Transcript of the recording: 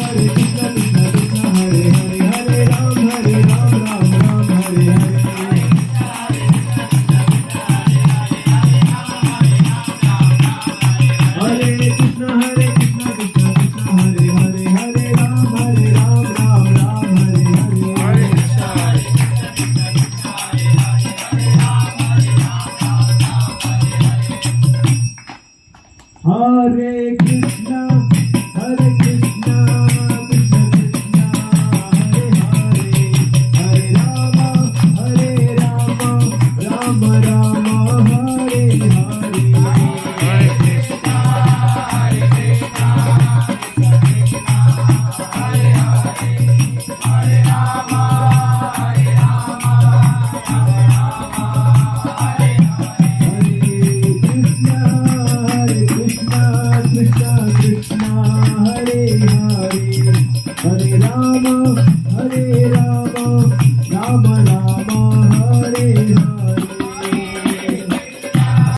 Hare Krishna Krishna Krishna Hare Hare Hare Ram Ram Ram Hare Hare Hare Krishna Krishna Krishna Hare Hare Hare Ram Ram Ram Hare Hare Hare Krishna Krishna Krishna Hare Hare Hare Ram Ram Ram Hare Hare Krishna Krishna Hare Hare Hare Ram